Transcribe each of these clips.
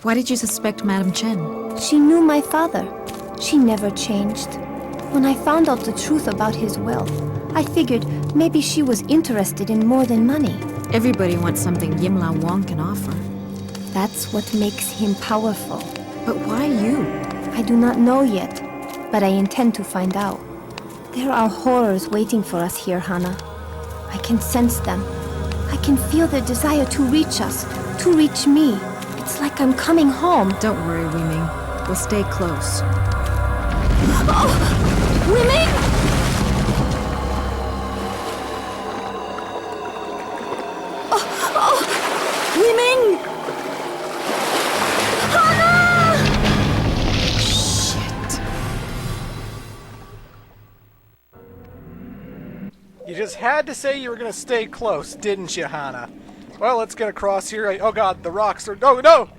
Why did you suspect Madame Chen? She knew my father. She never changed. When I found out the truth about his wealth, I figured maybe she was interested in more than money. Everybody wants something Yimla Wang can offer. That's what makes him powerful. But why you? I do not know yet, but I intend to find out. There are horrors waiting for us here, Hana. I can sense them. I can feel their desire to reach us, to reach me. It's like I'm coming home. Don't worry, Wee Ming. We'll stay close. Oh! Wee Ming! Oh! Wee Ming! Hana! Shit. You just had to say you were gonna stay close, didn't you, Hana? Well, let's get across here. Oh god, the rocks are... Oh, no!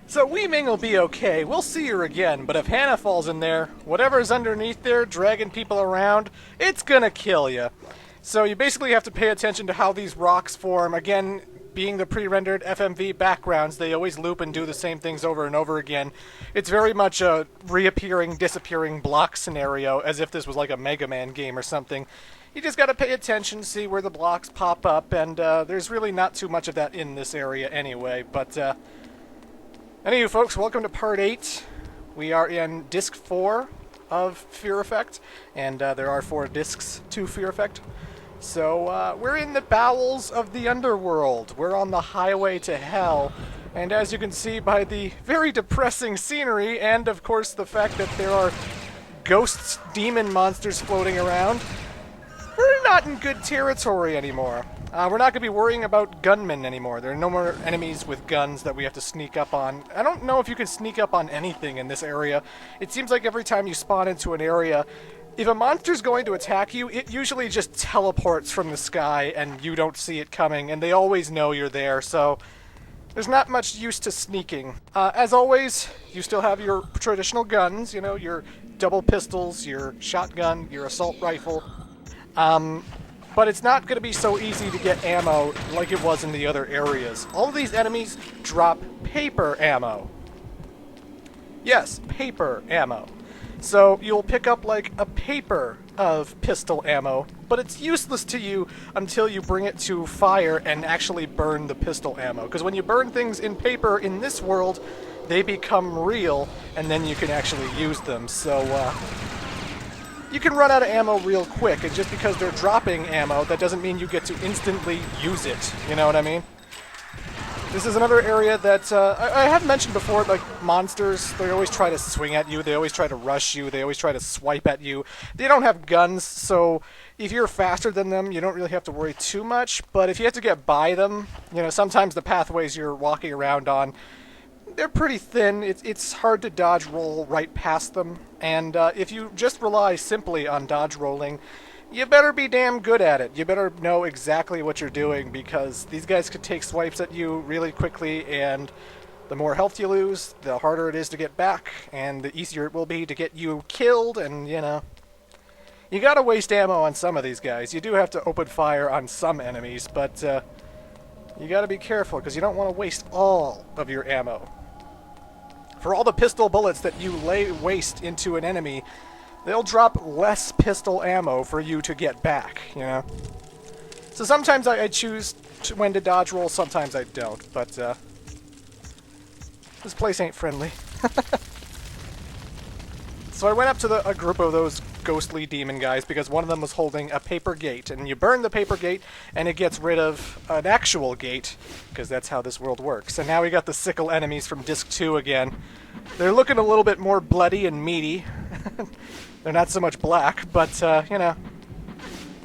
So Wee Ming will be okay. We'll see her again, but if Hana falls in there, whatever's underneath there, dragging people around, it's gonna kill you. So you basically have to pay attention to how these rocks form. Again, being the pre-rendered FMV backgrounds, they always loop and do the same things over and over again. It's very much a reappearing, disappearing block scenario, as if this was like a Mega Man game or something. You just gotta pay attention, see where the blocks pop up, and there's really not too much of that in this area anyway. But anywho, folks, welcome to Part 8. We are in Disc 4 of Fear Effect, and there are 4 discs to Fear Effect. So, we're in the bowels of the underworld. We're on the highway to hell. And as you can see by the very depressing scenery, and of course the fact that there are ghosts, demon monsters floating around, we're not in good territory anymore. We're not going to be worrying about gunmen anymore. There are no more enemies with guns that we have to sneak up on. I don't know if you can sneak up on anything in this area. It seems like every time you spawn into an area, if a monster's going to attack you, it usually just teleports from the sky and you don't see it coming, and they always know you're there, so there's not much use to sneaking. As always, you still have your traditional guns, you know, your double pistols, your shotgun, your assault rifle. But it's not going to be so easy to get ammo like it was in the other areas. All of these enemies drop paper ammo. Yes, paper ammo. So you'll pick up like a paper of pistol ammo, but it's useless to you until you bring it to fire and actually burn the pistol ammo. Because when you burn things in paper in this world, they become real, and then you can actually use them. So, you can run out of ammo real quick, and just because they're dropping ammo, that doesn't mean you get to instantly use it. You know what I mean? This is another area that I have mentioned before, like monsters, they always try to swing at you, they always try to rush you, they always try to swipe at you. They don't have guns, so if you're faster than them, you don't really have to worry too much, but if you have to get by them, you know, sometimes the pathways you're walking around on, they're pretty thin. It's hard to dodge roll right past them, and if you just rely simply on dodge rolling, you better be damn good at it. You better know exactly what you're doing, because these guys could take swipes at you really quickly, and the more health you lose, the harder it is to get back, and the easier it will be to get you killed, and, you know, you gotta waste ammo on some of these guys. You do have to open fire on some enemies, but you gotta be careful, because you don't want to waste all of your ammo. For all the pistol bullets that you waste into an enemy, they'll drop less pistol ammo for you to get back, you know? So sometimes I choose when to dodge roll, sometimes I don't, but this place ain't friendly. So I went up to a group of those ghostly demon guys because one of them was holding a paper gate, and you burn the paper gate and it gets rid of an actual gate, because that's how this world works. And now we got the sickle enemies from Disc 2 again. They're looking a little bit more bloody and meaty. They're not so much black, but, you know,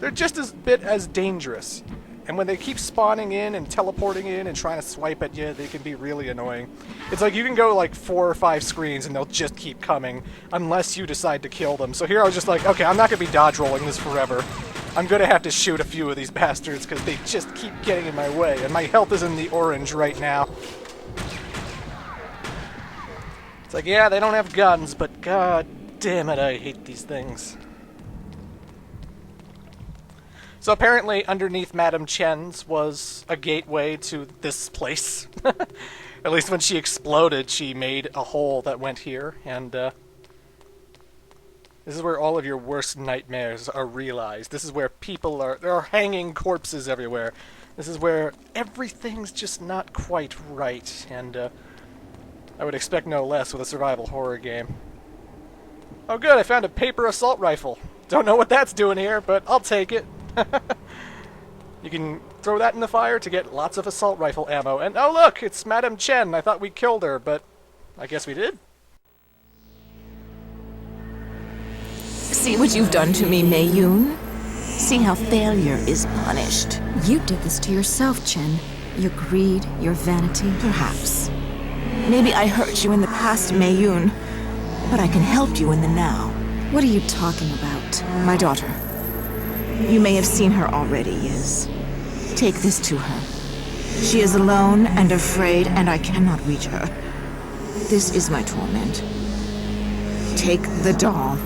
they're just as bit as dangerous. And when they keep spawning in and teleporting in and trying to swipe at you, they can be really annoying. It's like you can go like 4 or 5 screens and they'll just keep coming unless you decide to kill them. So here I was just like, okay, I'm not going to be dodge rolling this forever. I'm going to have to shoot a few of these bastards because they just keep getting in my way. And my health is in the orange right now. It's like, yeah, they don't have guns, but god damn it, I hate these things. So apparently underneath Madame Chen's was a gateway to this place. At least when she exploded, she made a hole that went here, and this is where all of your worst nightmares are realized. This is where there are hanging corpses everywhere. This is where everything's just not quite right, and I would expect no less with a survival horror game. Oh good, I found a paper assault rifle. Don't know what that's doing here, but I'll take it. You can throw that in the fire to get lots of assault rifle ammo. And oh look, it's Madame Chen. I thought we killed her, but I guess we did. See what you've done to me, Mei Yun? See how failure is punished. You did this to yourself, Chen. Your greed, your vanity. Perhaps. Maybe I hurt you in the past, Mei Yun, but I can help you in the now. What are you talking about? My daughter. You may have seen her already, yes. Take this to her. She is alone and afraid, and I cannot reach her. This is my torment. Take the doll.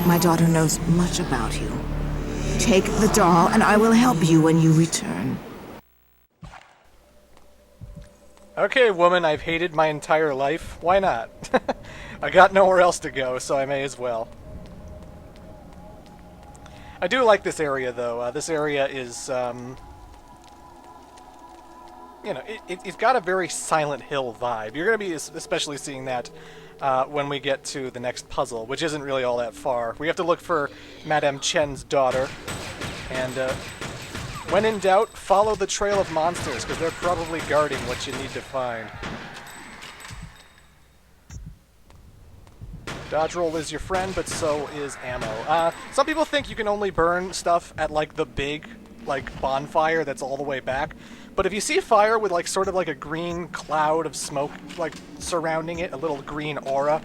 My daughter knows much about you. Take the doll, and I will help you when you return. Okay, woman, I've hated my entire life. Why not? I got nowhere else to go, so I may as well. I do like this area, though. This area is, you know, it's got a very Silent Hill vibe. You're going to be especially seeing that when we get to the next puzzle, which isn't really all that far. We have to look for Madame Chen's daughter, and when in doubt, follow the trail of monsters, because they're probably guarding what you need to find. Dodge roll is your friend, but so is ammo. Some people think you can only burn stuff at, like, the big, like, bonfire that's all the way back. But if you see fire with, like, sort of like a green cloud of smoke, like, surrounding it, a little green aura,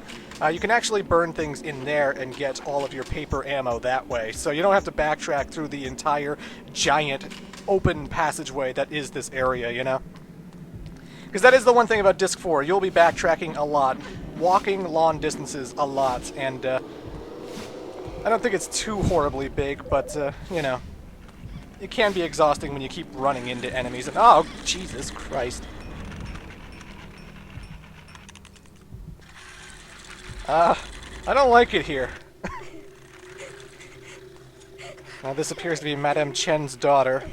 you can actually burn things in there and get all of your paper ammo that way. So you don't have to backtrack through the entire giant open passageway that is this area, you know? Because that is the one thing about Disc 4. You'll be backtracking a lot, walking long distances a lot, and I don't think it's too horribly big, but, you know, it can be exhausting when you keep running into enemies. And, oh, Jesus Christ. I don't like it here. Now, this appears to be Madame Chen's daughter.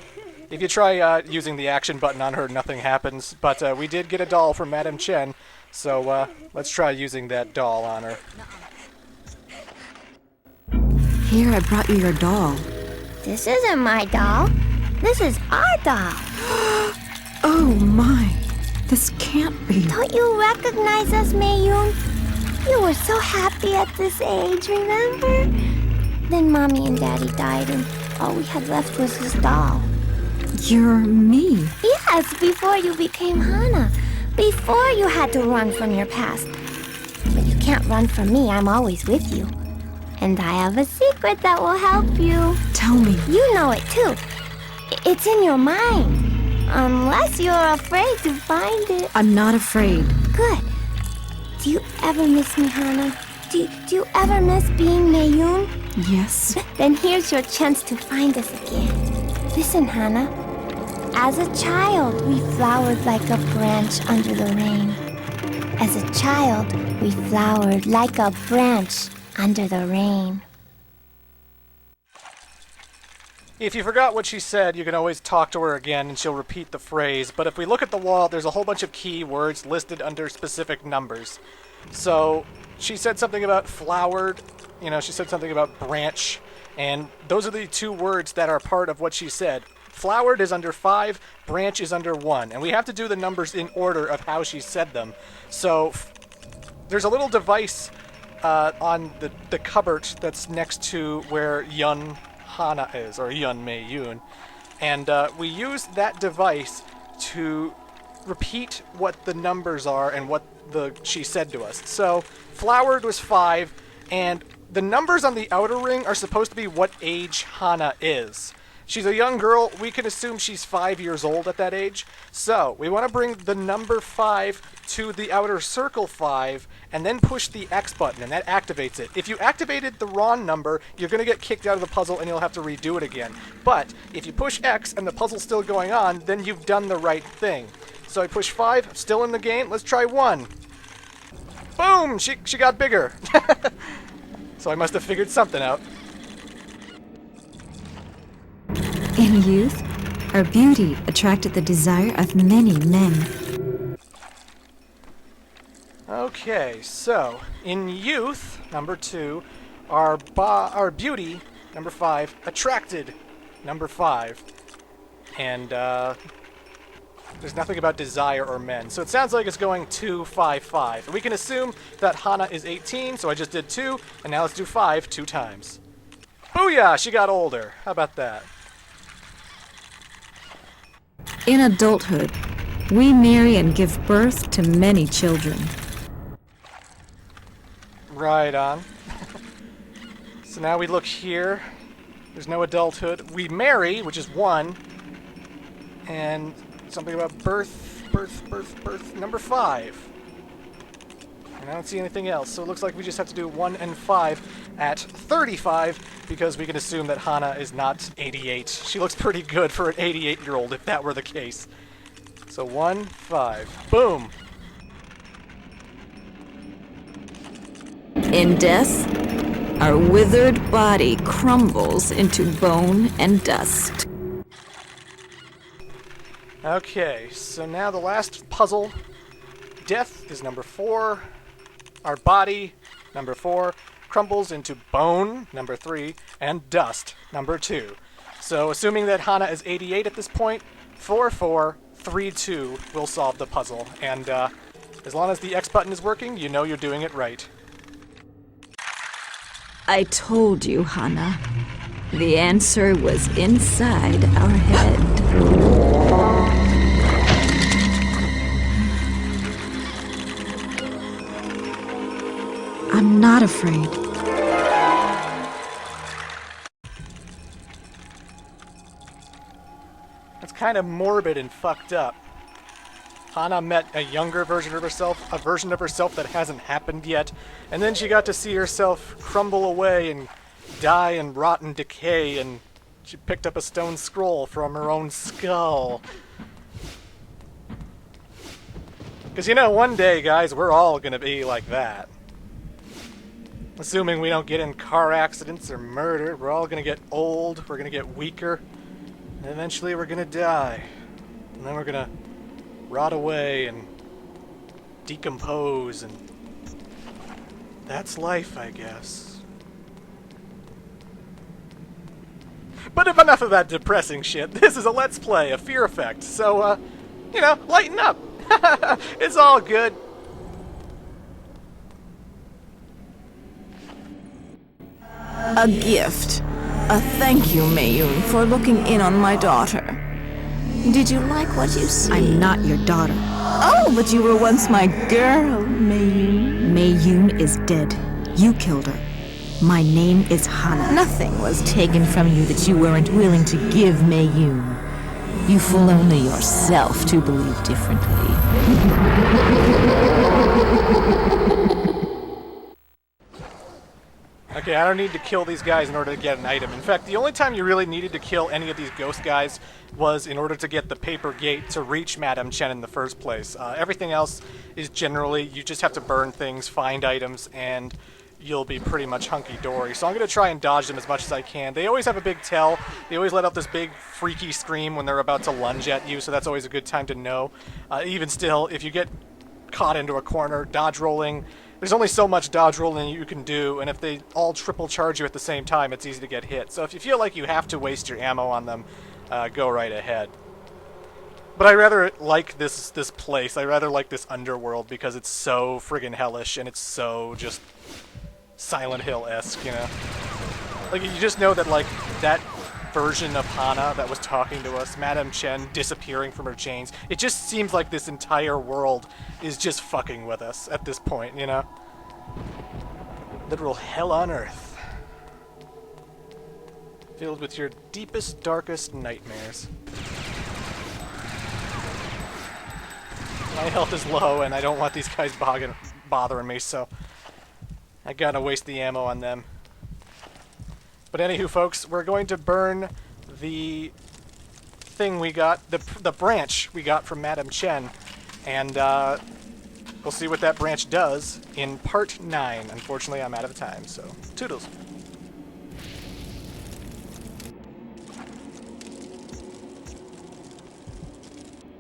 If you try using the action button on her, nothing happens. But we did get a doll from Madame Chen, so let's try using that doll on her. Here, I brought you your doll. This isn't my doll. This is our doll. Oh my, this can't be. Don't you recognize us, Mei Yun? You were so happy at this age, remember? Then Mommy and Daddy died, and all we had left was this doll. You're me. Yes, before you became Hana. Before you had to run from your past. But you can't run from me, I'm always with you. And I have a secret that will help you. Tell me. You know it too. It's in your mind. Unless you're afraid to find it. I'm not afraid. Good. Do you ever miss me, Hana? Do you ever miss being Mei Yun? Yes. Then here's your chance to find us again. Listen, Hana. As a child, we flowered like a branch under the rain. As a child, we flowered like a branch under the rain. If you forgot what she said, you can always talk to her again and she'll repeat the phrase. But if we look at the wall, there's a whole bunch of key words listed under specific numbers. So she said something about flowered, you know, she said something about branch, and those are the two words that are part of what she said. Flowered is under 5, branch is under 1, and we have to do the numbers in order of how she said them. So there's a little device on the cupboard that's next to where Yun Hana is, or Yun Mei Yun, and we use that device to repeat what the numbers are and what she said to us. So flowered was 5, and the numbers on the outer ring are supposed to be what age Hana is. She's a young girl. We can assume she's 5 years old at that age. So we want to bring the number 5 to the outer circle 5 and then push the X button, and that activates it. If you activated the wrong number, you're going to get kicked out of the puzzle and you'll have to redo it again. But if you push X and the puzzle's still going on, then you've done the right thing. So I push 5, still in the game. Let's try 1. Boom! She got bigger. So I must have figured something out. In youth, her beauty attracted the desire of many men. Okay, so in youth, number 2, our beauty, number 5, attracted number 5. And there's nothing about desire or men. So it sounds like it's going 2, 5, 5. We can assume that Hana is 18, so I just did 2, and now let's do 5 2 times. Booyah! She got older. How about that? In adulthood, we marry and give birth to many children. Right on. So now we look here. There's no adulthood. We marry, which is 1. And something about birth, number 5. And I don't see anything else, so it looks like we just have to do 1 and 5 at 35, because we can assume that Hana is not 88. She looks pretty good for an 88-year-old, if that were the case. So 1, 5. Boom! In death, our withered body crumbles into bone and dust. Okay, so now the last puzzle. Death is number 4. Our body, number 4, crumbles into bone, number 3, and dust, number 2. So assuming that Hana is 88 at this point, 4, 4, 3, 2 will solve the puzzle. And as long as the X button is working, you know you're doing it right. I told you, Hana. The answer was inside our head. I'm not afraid. That's kind of morbid and fucked up. Hana met a younger version of herself, a version of herself that hasn't happened yet, and then she got to see herself crumble away and die and rot and decay, and she picked up a stone scroll from her own skull. Because, you know, one day, guys, we're all gonna be like that. Assuming we don't get in car accidents or murder, we're all gonna get old, we're gonna get weaker, and eventually we're gonna die. And then we're gonna rot away and decompose, and that's life, I guess. But enough of that depressing shit. This is a Let's Play, a Fear Effect, so, you know, lighten up. It's all good. A gift. A thank you, Mayun, for looking in on my daughter. Did you like what you see? I'm not your daughter. Oh, but you were once my girl, Mayun. Mayun is dead. You killed her. My name is Hana. Nothing was taken from you that you weren't willing to give Mayun. You fool only yourself to believe differently. Okay, I don't need to kill these guys in order to get an item. In fact, the only time you really needed to kill any of these ghost guys was in order to get the paper gate to reach Madame Chen in the first place. Everything else is generally, you just have to burn things, find items, and you'll be pretty much hunky-dory. So I'm going to try and dodge them as much as I can. They always have a big tell. They always let out this big freaky scream when they're about to lunge at you, so that's always a good time to know. Even still, if you get caught into a corner, dodge rolling, there's only so much dodge rolling you can do, and if they all triple charge you at the same time, it's easy to get hit. So if you feel like you have to waste your ammo on them, go right ahead. But I rather like this place. I rather like this underworld because it's so friggin' hellish and it's so just Silent Hill-esque, you know? Like, you just know that, like, that version of Hana that was talking to us, Madame Chen disappearing from her chains, it just seems like this entire world is just fucking with us at this point, you know? Literal hell on earth. Filled with your deepest, darkest nightmares. My health is low, and I don't want these guys bothering me, so I gotta waste the ammo on them. But anywho, folks, we're going to burn the thing we got, the branch we got from Madam Chen, and we'll see what that branch does in part 9. Unfortunately, I'm out of time, so toodles.